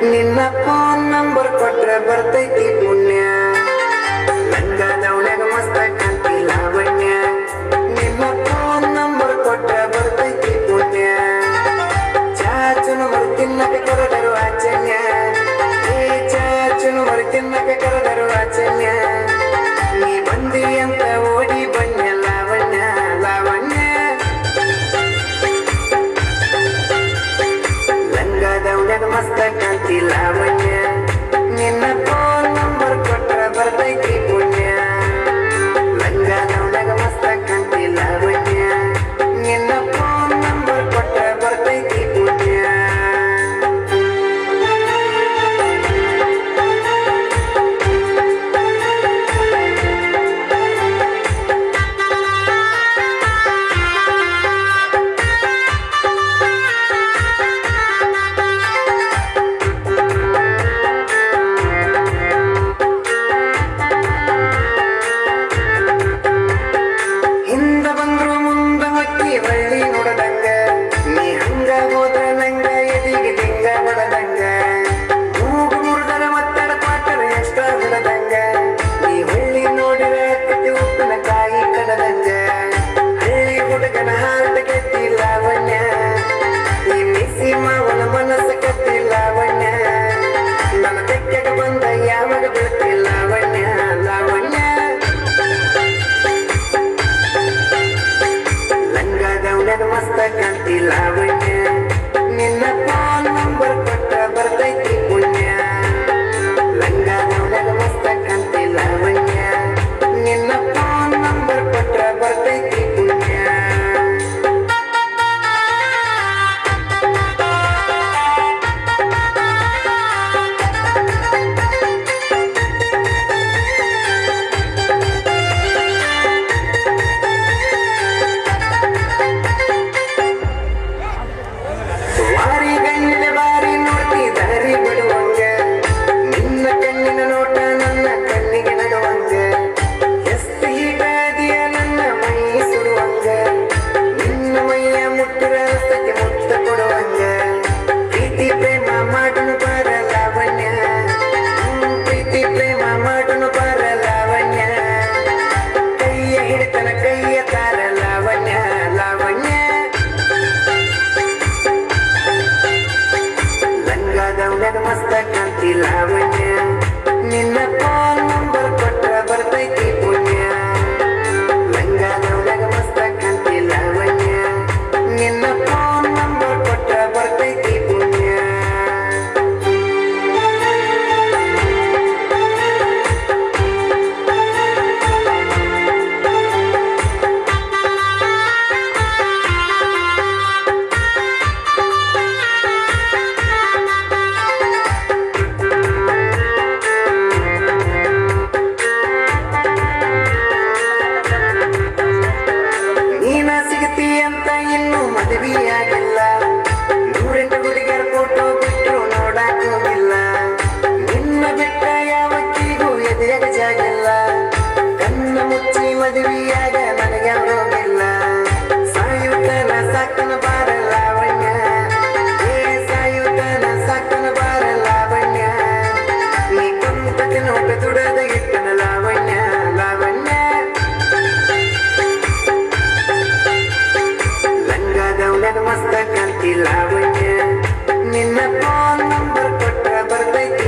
ನಿನ್ನ phone number ಕೊಟ್ರೆ ಬರ್ತೈತಿ ಪುಣ್ಯ ಲಂಗದವಳ್ಯಾಗ ಮಸ್ತ ಕಾಂತಿ ಲಾವಣ್ಯ ನಿನ್ನ ಫೋನ್ ನಂಬರ್ ಕೊಟ್ರೆ ಬರ್ತೈತಿ ಪುಣ್ಯ ಚಾಚುನು ಮರು ತಿನ್ನಕ ಕರೆದರು ಆಚನ್ಯ ಚಾಚುನು ಮರು ತಿನ್ನಕ ಕರೆದರು ಆಚನ್ಯ ನೀ ಬಂದಿ ಅಂತ ಓಡಿ ಬನ್ಯ ಲಾವಣ್ಯ ಲಾವಣ್ಯ ಲಂಗದವಳ್ಯಾಗ ಮಸ್ತ ಕಾಂತಿ ಲಾವಣ್ಯ ನಿನ್ನ ಫೋನ್ ನಂಬರ್ ಕೊಟ್ರೆ ಬರ್ತೈತಿ ಪುಣ್ಯ ಲಂಗದವಳ್ಯಾಗ ಮಸ್ತ ಕಾಂತಿ ಲಾವಣ್ಯ ನಿನ್ನ ಫೋನ್ ನಂಬರ್ ಕೊಟ್ರೆ ಬರ್ತೈತಿ ಪುಣ್ಯ ಹಿಂದ ಬಂದ್ರು ಮುಂದ ಹೊಕ್ಕಿ ಬಳ್ಳಿ ನೋಡದಂಗ ನೀ ಹಂಗ ಹೋದ್ರ ನಂಗ ಎದಿಗೆ ದಿಂಗ ಬಡದಂಗ ಮೂಗು ಮುರಿದರ ಒತ್ತಡ ಪಾಟರ ಎಷ್ಟ ಬಿಡದಂಗ ನೀ ಹೊಳ್ಳಿ ನೋಡಿರ ಕಟ್ಟಿ ಉಪ್ಪಿನ ಕಾಯಿ ಕಡದಂಗ ಹಳ್ಳಿ ಹುಡುಗನ ಹಾರ್ಟ್ ಕಟ್ಟಿ ಲಾವಣ್ಯ ಈ ಮಿಸಿ ಮಾವನ ಮನಸ್ಸ ಕಟ್ಟಿ ಲಾವಣ್ಯ ನನ್ನ ತೆಕ್ಕೆಗ ಬಂದ ಯಾವಾಗ ಬೀಳ್ತಿ ಲಾವಣ್ಯ ಲಾವಣ್ಯ ಲಂಗದವಳ್ಯಾಗ ಮಸ್ತ ಕಾಂತಿ ಲಾವಣ್ಯ ನಿನ್ನ ಫೋನ್ ನಂಬರ್ ಕೊಟ್ಟ ಬರ್ತೈತಿ ಪುಣ್ಯ ಲಂಗದವಳ್ಯಾಗ ಮಸ್ತ ಕಾಂತಿ ಲಾವಣ್ಯ ನಿನ್ನ ಫೋನ್ ನಂಬರ್ ಕೊಟ್ಟ ಬರ್ತೈತಿ ಪುಣ್ಯ ವಾರಿ ಗಣ್ಣಿನ ಬಾರಿ ನೋಡ್ತಿ ದಾರಿ ಬಿಡುವಂಗ ನಿನ್ನ ಕಣ್ಣಿನ ನೋಟ ನನ್ನ ಕಣ್ಣಿಗೆ ನಡುವಂಗ ಎಷ್ಟು ಹೀಗಾದಿಯ ನನ್ನ ಮೈ ಸುಡುವಂಗ ನಿನ್ನ ಮೈಯ ಮುಟ್ಟಿರ ಸತಿ ಮುತ್ತ ಕೊಡುವಂಗ ಪ್ರೀತಿ ಪ್ರೇಮ ಮಾಡುನು ಬಾರ ಲಾವಣ್ಯ ಪ್ರೀತಿ ಪ್ರೇಮ ಮಾಡುನು ಬಾರ ಲಾವಣ್ಯ ಕೈಯ ಹಿಡಿತನ ಕೈಯ ತಾರ ಲಾವಣ್ಯ ಲಾವಣ್ಯ ಲಂಗದವಳ್ಯಾಗ ಮಸ್ತ ಕಾಂತಿ ಲಾವಣ್ಯ ನಿನ್ನ ಫೋನ್ ನಂಬರ್ ಕೊಟ್ರೆ ಬರ್ತೈತಿ ಪುಣ್ಯ ಲಂಗದವಳ್ಯಾಗ ಮಸ್ತ ಕಾಂತಿ ಲಾವಣ್ಯ ನಿನ್ನ ಫೋನ್ ನಂಬರ್ ಕೊಟ್ರೆ ಬರ್ತೈತಿ ಪುಣ್ಯ ನೀನ ಸಿಗತಿ ಅಂತ ಇನ್ನೂ ಮದುವೆಯಾಗಿಲ್ಲ ನೂರೆಂಟು ಹುಡುಗಿಯರ ಫೋಟೋ ಬಿಟ್ಟರು ನೋಡಾಕೋಗಿಲ್ಲ ನಿನ್ನ ಬಿಟ್ಟ ಯಾವತ್ತಿಗೂ ಎದೆಯಾಗ ಜಾಗಿಲ್ಲ ಕಣ್ಣ ಮುಚ್ಚಿ ಮದುವೆಯಾಗ ನನಗೆ ಹೋಗಿಲ್ಲ ಸಾಯುತ್ತನ ಸಾಕನ ಬಾರ ಲಾವಣ್ಯ ಸಾಯುತ್ತನ ಸಾಕನ ಬಾರ ಲಾವಣ್ಯ ನೀ ಕುಂತ ನೋಟ ದುಡದ ಇಟ್ಟನ ಲಾವಣ್ಯ ಲಾವಣ್ಯ ಲಂಗದವಳ್ಯಾಗ ಮಸ್ತ ಕಾಂತಿ ಲಾವಣ್ಯ ನಿನ್ನ ಫೋನ್ ನಂಬರ್ ಕೊಟ್ರೆ ಬರ್ತೈತಿ